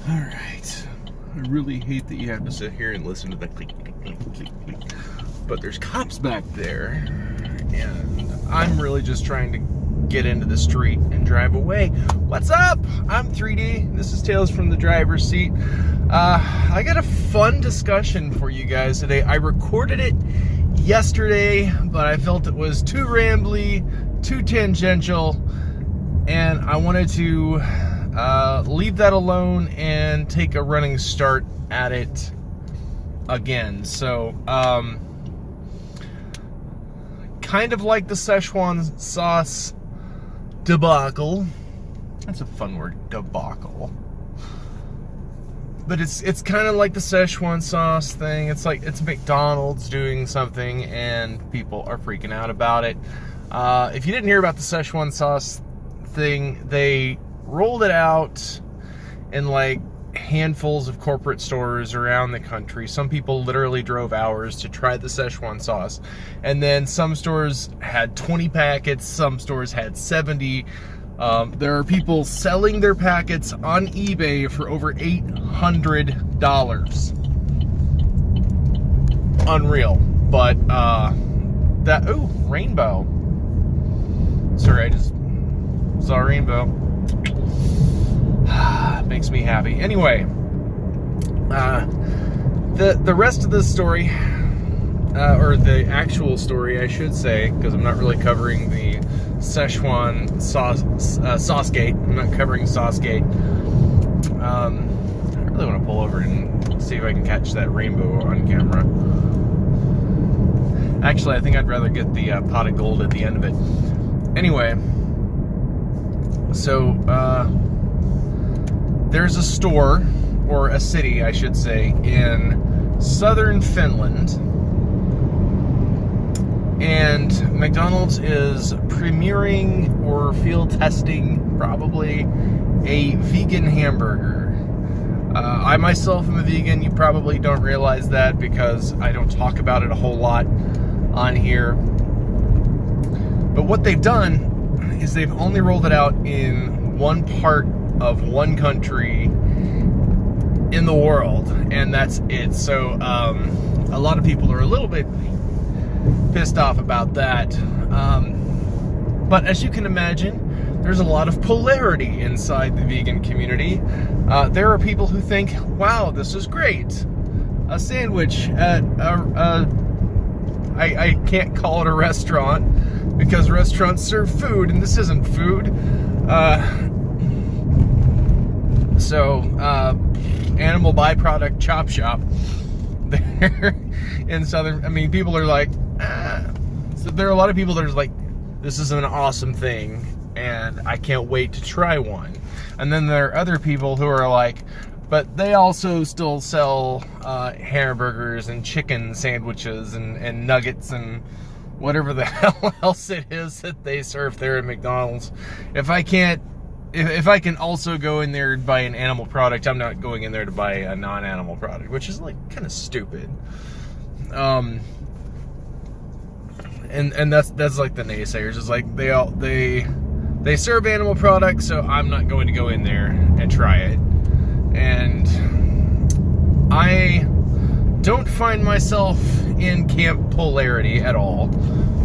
Alright. I really hate that you have to sit here and listen to the click, click, click, click, click. But there's cops back there, and I'm really just trying to get into the street and drive away. What's up? I'm 3D. This is Tales from the Driver's Seat. I got a fun discussion for you guys today. I recorded it yesterday, but I felt it was too rambly, too tangential, and I wanted to leave that alone and take a running start at it again. So, kind of like the Szechuan sauce debacle. That's a fun word, debacle. But it's kind of like the Szechuan sauce thing. It's like it's McDonald's doing something and people are freaking out about it. If you didn't hear about the Szechuan sauce thing, they rolled it out in like handfuls of corporate stores around the country. Some people literally drove hours to try the Szechuan sauce. And then some stores had 20 packets, some stores had 70. There are people selling their packets on eBay for over $800. Unreal. But, ooh, rainbow. Sorry, I just saw a rainbow. Makes me happy. Anyway, the rest of the story, or the actual story, I should say, because I'm not really covering the Szechuan Saucegate. I'm not covering Saucegate. I really want to pull over and see if I can catch that rainbow on camera. Actually, I think I'd rather get the pot of gold at the end of it. Anyway, so there's a store, or a city, I should say, in southern Finland. And McDonald's is premiering or field testing, probably, a vegan hamburger. I myself am a vegan. You probably don't realize that because I don't talk about it a whole lot on here. But what they've done is they've only rolled it out in one part of one country in the world, and that's it. So a lot of people are a little bit pissed off about that, but as you can imagine, there's a lot of polarity inside the vegan community. There are people who think, wow, this is great. A sandwich at I can't call it a restaurant because restaurants serve food and this isn't food. So, animal byproduct chop shop there in southern, I mean, people are like, so there are a lot of people that are like, this is an awesome thing and I can't wait to try one. And then there are other people who are like, but they also still sell hamburgers and chicken sandwiches and nuggets and whatever the hell else it is that they serve there at McDonald's. If I can also go in there and buy an animal product, I'm not going in there to buy a non-animal product, which is like kind of stupid. And that's like the naysayers. It's like they serve animal products, so I'm not going to go in there and try it. And I don't find myself in camp polarity at all.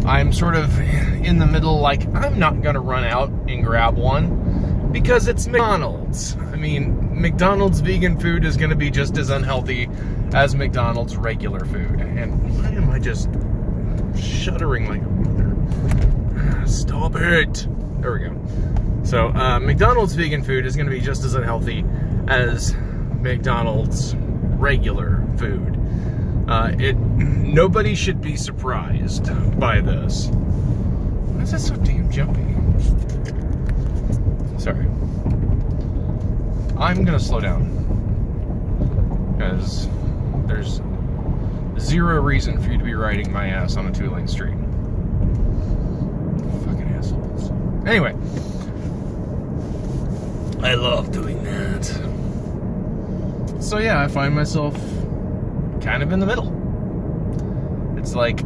I'm sort of in the middle, like I'm not gonna run out and grab one because it's McDonald's. I mean, McDonald's vegan food is gonna be just as unhealthy as McDonald's regular food. And why am I just shuddering like a mother? Stop it. There we go. So, McDonald's vegan food is gonna be just as unhealthy as McDonald's regular food. Nobody should be surprised by this. Why is that so damn jumpy? Sorry. I'm gonna slow down because there's zero reason for you to be riding my ass on a 2-lane street. Fucking assholes. Anyway, I love doing that. So yeah, I find myself kind of in the middle. It's like,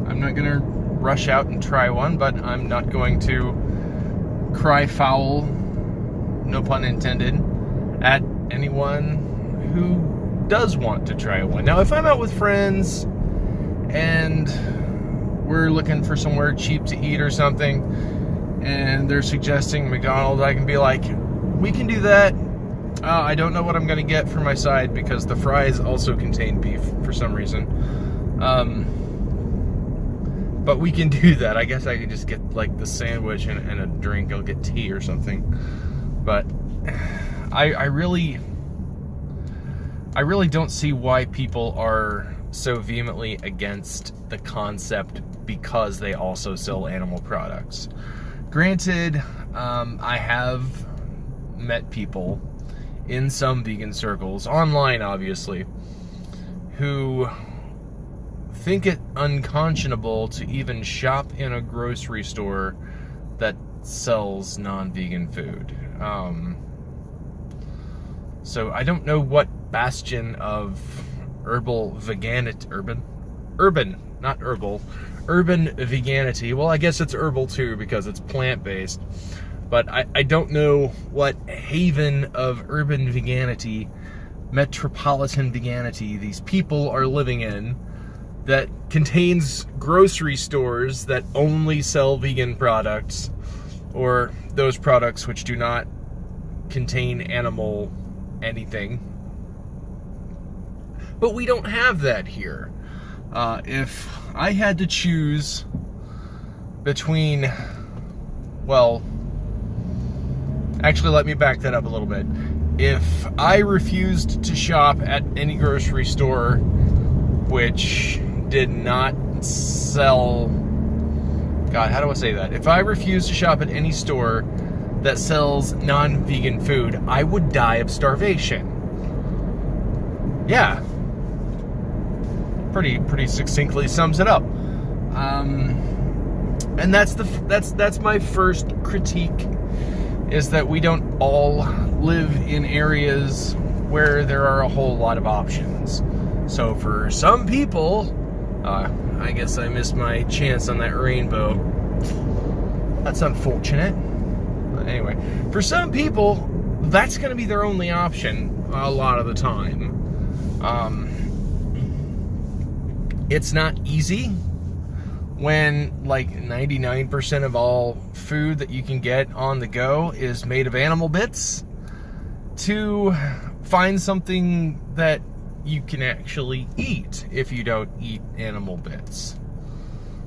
I'm not gonna rush out and try one, but I'm not going to cry foul no pun intended, at anyone who does want to try one. Now, if I'm out with friends and we're looking for somewhere cheap to eat or something, and they're suggesting McDonald's, I can be like, we can do that. I don't know what I'm going to get for my side because the fries also contain beef for some reason. But we can do that. I guess I could just get like the sandwich and a drink. I'll get tea or something. But I really don't see why people are so vehemently against the concept because they also sell animal products. Granted, I have met people in some vegan circles, online obviously, who think it unconscionable to even shop in a grocery store that sells non-vegan food. So I don't know what bastion of urban veganity. Well, I guess it's herbal too because it's plant-based. But I don't know what haven of urban veganity, metropolitan veganity, these people are living in that contains grocery stores that only sell vegan products, or those products which do not contain animal anything. But we don't have that here. If I had to choose between, well, actually, let me back that up a little bit. If I refused to shop at any grocery store which did not sell... God, how do I say that? If I refused to shop at any store that sells non-vegan food, I would die of starvation. Yeah. Pretty succinctly sums it up. And that's my first critique, is that we don't all live in areas where there are a whole lot of options. So for some people, I guess I missed my chance on that rainbow. That's unfortunate. But anyway, for some people, that's going to be their only option a lot of the time. It's not easy when like 99% of all food that you can get on the go is made of animal bits, to find something that you can actually eat if you don't eat animal bits.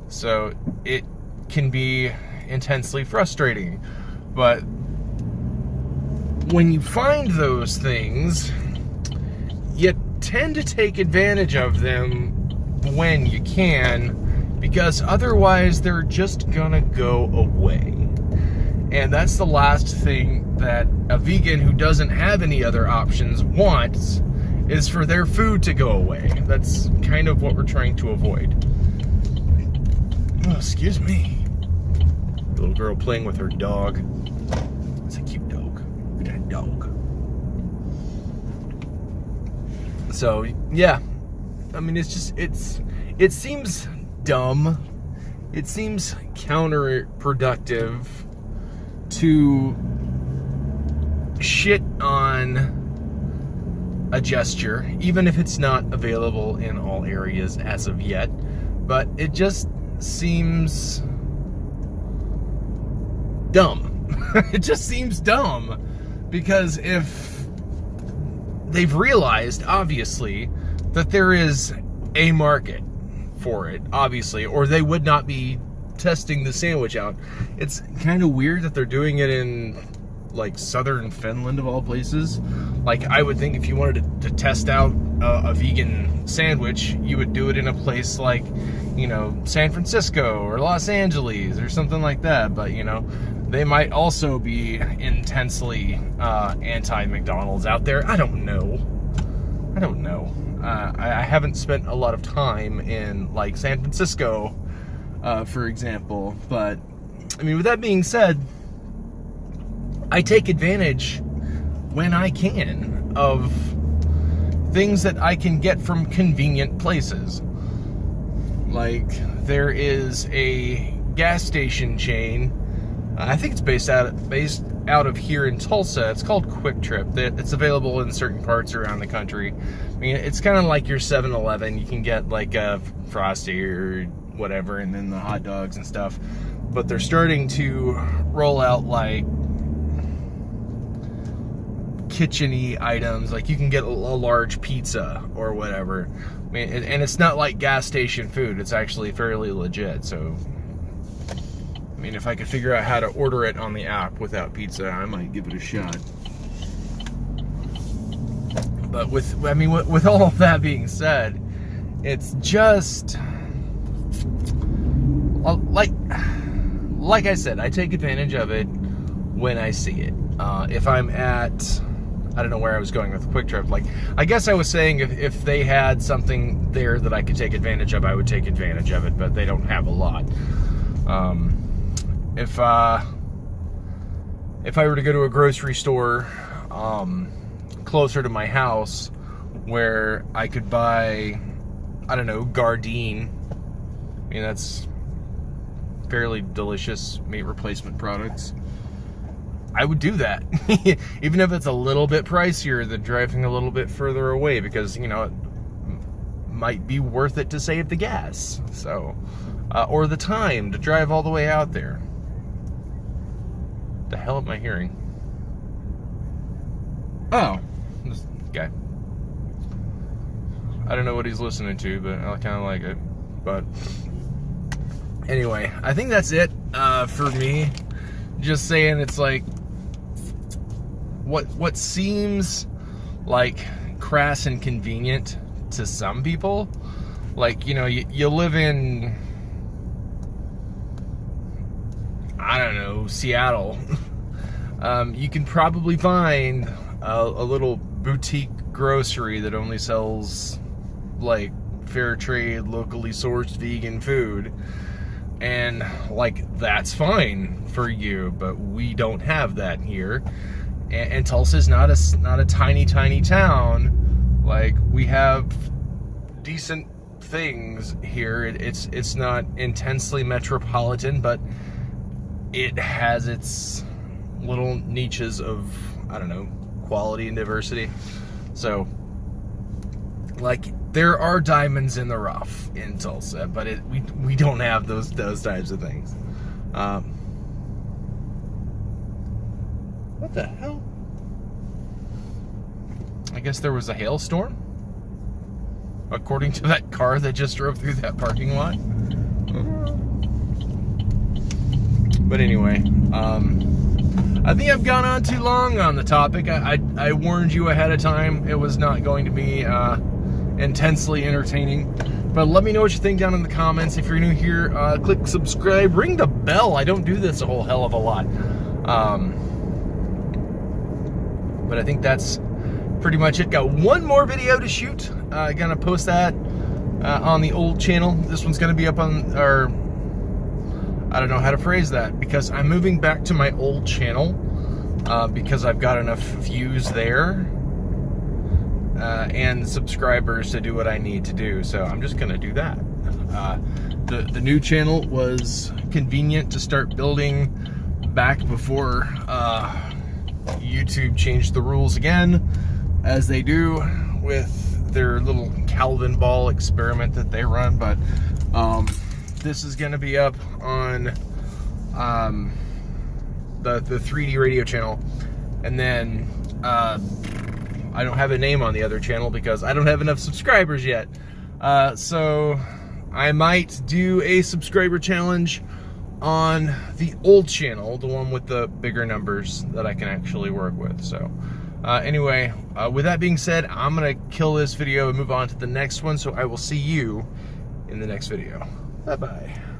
So it can be intensely frustrating. But when you find those things, you tend to take advantage of them when you can, because otherwise they're just gonna go away. And that's the last thing that a vegan who doesn't have any other options wants, is for their food to go away. That's kind of what we're trying to avoid. Oh, excuse me. Little girl playing with her dog. It's a cute dog. Look at that dog. So, yeah. I mean, it seems dumb. It seems counterproductive to shit on a gesture, even if it's not available in all areas as of yet. But it just seems dumb. It just seems dumb. Because if they've realized, obviously, that there is a market for it, obviously, or they would not be testing the sandwich out. It's kind of weird that they're doing it in like southern Finland of all places. Like, I would think if you wanted to test out a vegan sandwich, you would do it in a place like, you know, San Francisco or Los Angeles or something like that. But, you know, they might also be intensely anti-McDonald's out there. I don't know. I haven't spent a lot of time in like San Francisco, for example. But, I mean, with that being said, I take advantage when I can of things that I can get from convenient places. Like, there is a gas station chain I think it's based out of here in Tulsa. It's called Quick Trip. It's available in certain parts around the country. I mean, it's kind of like your 7-Eleven. You can get like a Frosty or whatever, and then the hot dogs and stuff. But they're starting to roll out like kitchen-y items. Like you can get a large pizza or whatever. I mean, and it's not like gas station food. It's actually fairly legit. So, I mean, if I could figure out how to order it on the app without pizza, I might give it a shot. But with all of that being said, it's just like I said, I take advantage of it when I see it. If I'm at, I don't know where I was going with Quick Trip. Like, I guess I was saying if they had something there that I could take advantage of, I would take advantage of it, but they don't have a lot. If I were to go to a grocery store closer to my house where I could buy, I don't know, Gardein, I mean, that's fairly delicious meat replacement products, I would do that. Even if it's a little bit pricier than driving a little bit further away, because, you know, it might be worth it to save the gas. So, or the time to drive all the way out there. The hell am I hearing? Oh, this guy. I don't know what he's listening to, but I kind of like it. But anyway, I think that's it for me. Just saying, it's like what seems like crass and convenient to some people. Like, you know, you live in, I don't know, Seattle. You can probably find a little boutique grocery that only sells like fair trade, locally sourced vegan food, and like that's fine for you, but we don't have that here. And Tulsa's not a tiny town. Like, we have decent things here. It's not intensely metropolitan, but it has its little niches of, I don't know, quality and diversity. So, like, there are diamonds in the rough in Tulsa, but we don't have those types of things. What the hell? I guess there was a hailstorm, according to that car that just drove through that parking lot. But anyway, I think I've gone on too long on the topic. I warned you ahead of time. It was not going to be intensely entertaining. But let me know what you think down in the comments. If you're new here, click subscribe, ring the bell. I don't do this a whole hell of a lot. But I think that's pretty much it. Got one more video to shoot. Gonna post that on the old channel. This one's gonna be up on, or I don't know how to phrase that, because I'm moving back to my old channel because I've got enough views there and subscribers to do what I need to do. So I'm just gonna do that. The new channel was convenient to start building back before YouTube changed the rules again, as they do with their little Calvin ball experiment that they run. But this is going to be up on the 3D radio channel, and then I don't have a name on the other channel because I don't have enough subscribers yet. So I might do a subscriber challenge on the old channel, the one with the bigger numbers that I can actually work with. So anyway, with that being said, I'm gonna kill this video and move on to the next one. So I will see you in the next video. Bye bye.